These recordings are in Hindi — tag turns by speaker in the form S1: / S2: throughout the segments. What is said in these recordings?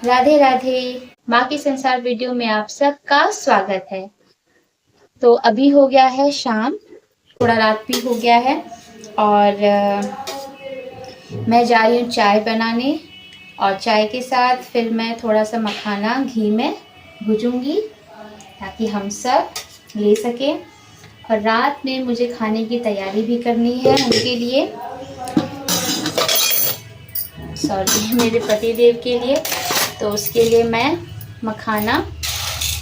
S1: राधे राधे। माँ की संसार वीडियो में आप सबका स्वागत है। तो अभी हो गया है शाम, थोड़ा रात भी हो गया है और मैं जा रही हूँ चाय बनाने और चाय के साथ फिर मैं थोड़ा सा मखाना घी में भूजूंगी ताकि हम सब ले सकें। और रात में मुझे खाने की तैयारी भी करनी है उनके लिए, सॉरी मेरे पतिदेव के लिए। तो उसके लिए मैं मखाना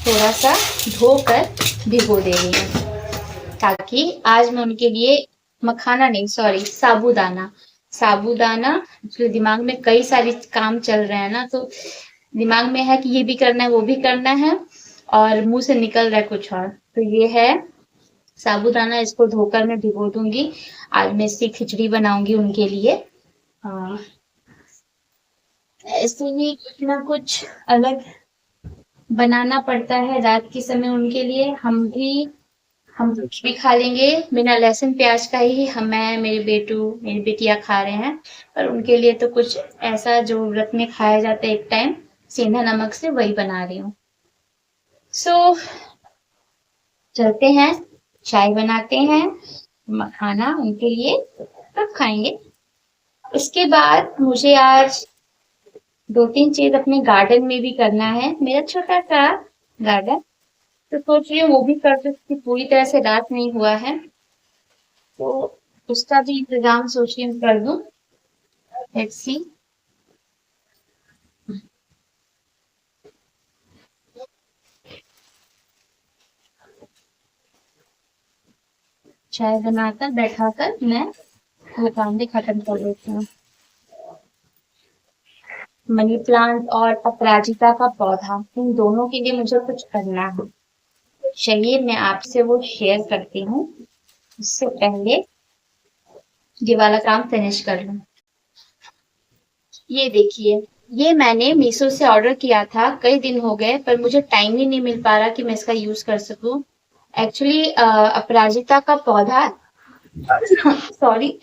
S1: थोड़ा सा धोकर भिगो दे रही हूँ ताकि आज मैं उनके लिए मखाना नहीं सॉरी साबूदाना जो दिमाग में कई सारे काम चल रहे हैं ना, तो दिमाग में है कि ये भी करना है वो भी करना है और मुंह से निकल रहा है कुछ और। तो ये है साबूदाना, इसको धोकर मैं भिगो दूंगी। आज मैं इसकी खिचड़ी बनाऊंगी उनके लिए। ऐसे ही कुछ ना कुछ अलग बनाना पड़ता है रात के समय उनके लिए। हम कुछ भी खा लेंगे बिना लहसुन प्याज का ही, हम मैं मेरी बेटियां खा रहे हैं, पर उनके लिए तो कुछ ऐसा जो व्रत में खाया जाता है एक टाइम सेंधा नमक से, वही बना रही हूँ। सो चलते हैं, चाय बनाते हैं, खाना उनके लिए तब खाएंगे। उसके बाद मुझे आज 2-3 चीज अपने गार्डन में भी करना है, मेरा छोटा सा गार्डन। तो सोच रही हूँ वो भी कर दूँ, क्योंकि पूरी तरह से रात नहीं हुआ है, तो उसका भी इंतजाम सोच रही हूँ कर दूँ। Let's see. चाय बनाकर बैठाकर मैं वो काम भी खत्म कर देती हूँ। मनी प्लांट और अपराजिता का पौधा, इन दोनों के लिए मुझे कुछ करना है, चलिए मैं आपसे वो शेयर करती हूँ। उससे पहले ये वाला काम फिनिश कर लूँ। ये देखिए, ये मैंने मीशो से ऑर्डर किया था, कई दिन हो गए पर मुझे टाइम ही नहीं मिल पा रहा कि मैं इसका यूज कर सकूं। एक्चुअली अपराजिता का पौधा सॉरी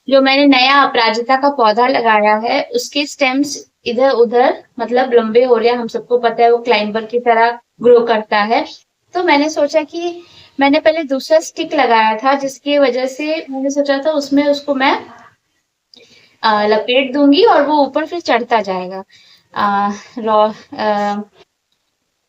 S1: जो मैंने नया अपराजिता का पौधा लगाया है उसके स्टेम्स इधर उधर मतलब लंबे हो रहे हैं। हम सबको पता है वो क्लाइंबर की तरह ग्रो करता है। तो मैंने सोचा कि मैंने पहले दूसरा स्टिक लगाया था, जिसकी वजह से मैंने सोचा था उसमें उसको मैं लपेट दूंगी और वो ऊपर फिर चढ़ता जाएगा। रॉ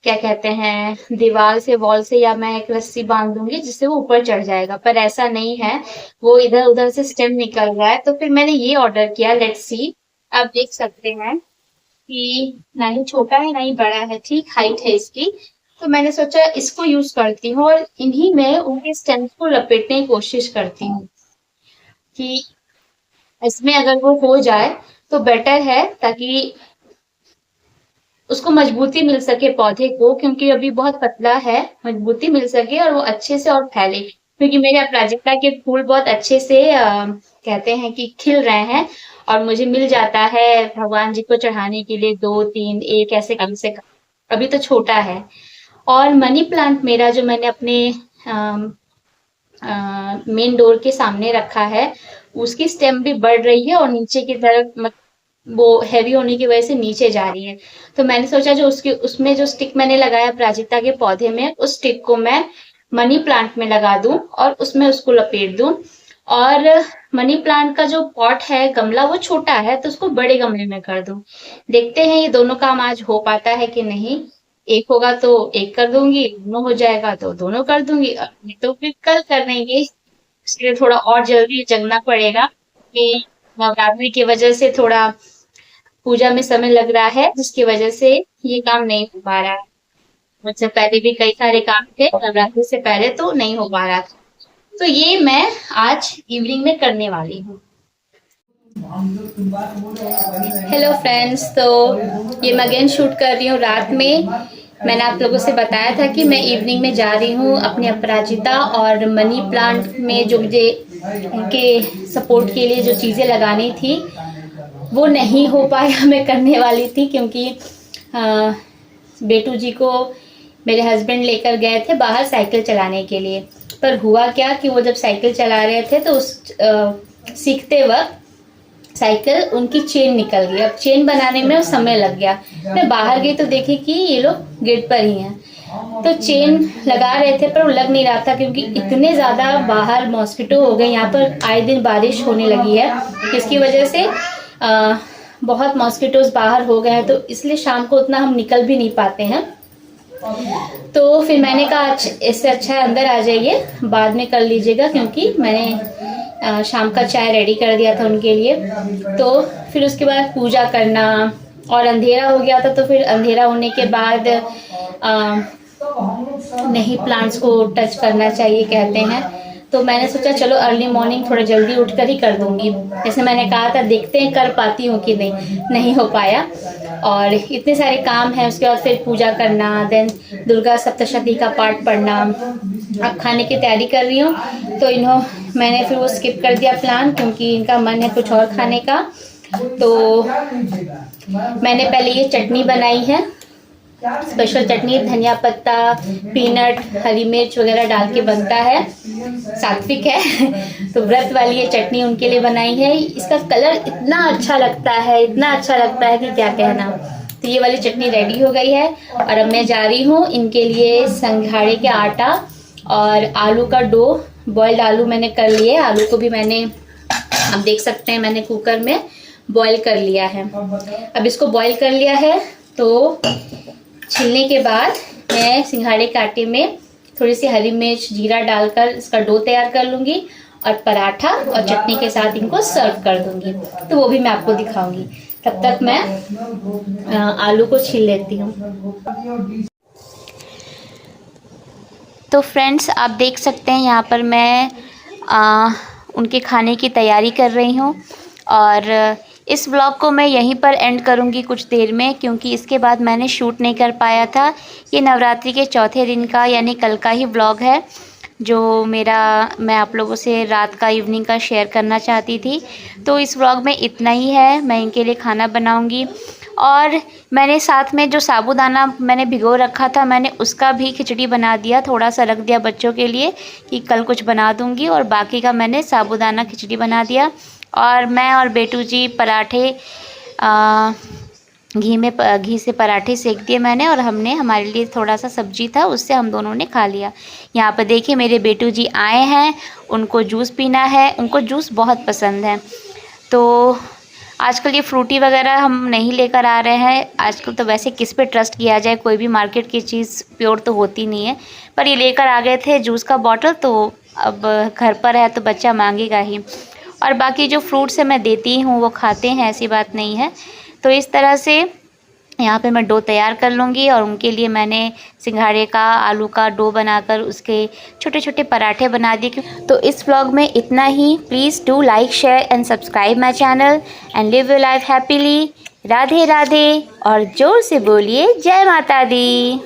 S1: क्या कहते हैं, दीवार से वॉल से, या मैं एक रस्सी बांध दूंगी जिससे वो ऊपर चढ़ जाएगा, पर ऐसा नहीं है, वो इधर उधर से स्टेम निकल रहा है। तो फिर मैंने ये ऑर्डर किया, लेट्स सी। आप देख सकते हैं कि ना ही छोटा है ना ही बड़ा है, ठीक हाइट है इसकी। तो मैंने सोचा इसको यूज करती हूँ और इन्हीं में उनके स्टेम्स को लपेटने की कोशिश करती हूँ कि इसमें अगर वो हो जाए तो बेटर है, ताकि उसको मजबूती मिल सके पौधे को, क्योंकि अभी बहुत पतला है, मजबूती मिल सके और वो अच्छे से और फैले। क्योंकि मेरे अपराजिता के फूल बहुत अच्छे से कहते हैं कि खिल रहे हैं और मुझे मिल जाता है भगवान जी को चढ़ाने के लिए 2-3 एक ऐसे कम से कम। अभी तो छोटा है। और मनी प्लांट मेरा जो मैंने अपने मेन डोर के सामने रखा है, उसकी स्टेम भी बढ़ रही है और नीचे की तरफ वो हैवी होने की वजह से नीचे जा रही है। तो मैंने सोचा जो उसके उसमें जो स्टिक मैंने लगाया प्राजिता के पौधे में, उस स्टिक को मैं मनी प्लांट में लगा दूं और उसमें उसको लपेट दूं। और मनी प्लांट का जो पॉट है, गमला, वो छोटा है, तो उसको बड़े गमले में कर दूं। देखते हैं ये दोनों काम आज हो पाता है कि नहीं। एक होगा तो एक कर दूंगी, दोनों हो जाएगा तो दोनों कर दूंगी, नहीं तो फिर कल कर देंगे। इसलिए थोड़ा और जल्दी जगना पड़ेगा कि नवरात्रि की वजह से थोड़ा पूजा में समय लग रहा है, जिसकी वजह से ये काम नहीं हो पा रहा है। मुझसे पहले भी कई सारे काम थे नवरात्रि से पहले, तो नहीं हो पा रहा था। तो ये मैं आज इवनिंग में करने वाली हूँ। हेलो फ्रेंड्स, तो ये मैं अगेन शूट कर रही हूँ रात में। मैंने आप लोगों से बताया था कि मैं इवनिंग में जा रही हूँ अपने अपराजिता और मनी प्लांट में जो मुझे इनके सपोर्ट के लिए जो चीज़ें लगानी थी वो नहीं हो पाया। मैं करने वाली थी क्योंकि बेटू जी को मेरे हस्बैंड लेकर गए थे बाहर साइकिल चलाने के लिए। पर हुआ क्या कि वो जब साइकिल चला रहे थे तो उस सीखते वक्त साइकिल उनकी चेन निकल गई। अब चेन बनाने में समय लग गया। मैं बाहर गई तो देखी कि ये लोग गेट पर ही हैं। तो चेन लगा रहे थे पर वो लग नहीं रहा था, क्योंकि इतने ज़्यादा बाहर मॉस्किटो हो गए। यहाँ पर आए दिन बारिश होने लगी है, इसकी वजह से बहुत मॉस्किटोज बाहर हो गए हैं, तो इसलिए शाम को उतना हम निकल भी नहीं पाते हैं। तो फिर मैंने कहा इससे अच्छा है अंदर आ जाइए, बाद में कर लीजिएगा, क्योंकि मैंने शाम का चाय रेडी कर दिया था उनके लिए। तो फिर उसके बाद पूजा करना, और अंधेरा हो गया था, तो फिर अंधेरा होने के बाद नहीं प्लांट्स को टच करना चाहिए कहते हैं। तो मैंने सोचा चलो अर्ली मॉर्निंग थोड़ा जल्दी उठकर ही कर दूंगी। जैसे मैंने कहा था, देखते हैं कर पाती हूँ कि नहीं हो पाया। और इतने सारे काम हैं, उसके बाद फिर पूजा करना, देन दुर्गा सप्तशती का पाठ पढ़ना। अब खाने की तैयारी कर रही हूँ, तो मैंने फिर वो स्किप कर दिया प्लान, क्योंकि इनका मन है कुछ और खाने का। तो मैंने पहले ये चटनी बनाई है, स्पेशल चटनी, धनिया पत्ता, पीनट, हरी मिर्च वगैरह डाल के बनता है, सात्विक है। तो व्रत वाली ये चटनी उनके लिए बनाई है। इसका कलर इतना अच्छा लगता है, इतना अच्छा लगता है कि क्या कहना। तो ये वाली चटनी रेडी हो गई है, और अब मैं जा रही हूँ इनके लिए संघाड़े के आटा और आलू का डो। बॉइल्ड आलू मैंने कर लिए, आलू को भी मैंने, आप देख सकते हैं, मैंने कुकर में बॉईल कर लिया है। अब इसको बॉईल कर लिया है, तो छीलने के बाद मैं सिंघाड़े के आटे में थोड़ी सी हरी मिर्च, जीरा डालकर इसका डो तैयार कर लूँगी, और पराठा और चटनी के साथ इनको सर्व कर दूँगी। तो वो भी मैं आपको दिखाऊंगी। तब तक मैं आलू को छील लेती हूँ। तो फ्रेंड्स, आप देख सकते हैं यहाँ पर मैं उनके खाने की तैयारी कर रही हूँ, और इस व्लॉग को मैं यहीं पर एंड करूँगी कुछ देर में, क्योंकि इसके बाद मैंने शूट नहीं कर पाया था। ये नवरात्रि के चौथे दिन का यानी कल का ही व्लॉग है, जो मैं आप लोगों से रात का, इवनिंग का शेयर करना चाहती थी। तो इस व्लॉग में इतना ही है। मैं इनके लिए खाना बनाऊँगी, और मैंने साथ में जो साबूदाना मैंने भिगो रखा था, मैंने उसका भी खिचड़ी बना दिया, थोड़ा सा रख दिया बच्चों के लिए कि कल कुछ बना दूँगी, और बाकी का मैंने साबूदाना खिचड़ी बना दिया। और मैं और बेटू जी पराठे घी से पराठे सेक दिए मैंने, और हमारे लिए थोड़ा सा सब्जी था, उससे हम दोनों ने खा लिया। यहाँ पर देखिए मेरे बेटू जी आए हैं, उनको जूस पीना है, उनको जूस बहुत पसंद है। तो आजकल ये फ्रूटी वगैरह हम नहीं लेकर आ रहे हैं। आजकल तो वैसे किस पे ट्रस्ट किया जाए, कोई भी मार्केट की चीज़ प्योर तो होती नहीं है। पर ये लेकर आ गए थे जूस का बॉटल, तो अब घर पर है तो बच्चा मांगेगा ही। और बाकी जो फ्रूट्स है मैं देती हूँ, वो खाते हैं, ऐसी बात नहीं है। तो इस तरह से यहाँ पे मैं डो तैयार कर लूँगी, और उनके लिए मैंने सिंघाड़े का, आलू का डो बनाकर उसके छोटे छोटे पराठे बना दिए। तो इस व्लॉग में इतना ही। Please do like, share and subscribe my channel and live your life happily. Radhe Radhe, और जोर से बोलिए जय माता दी।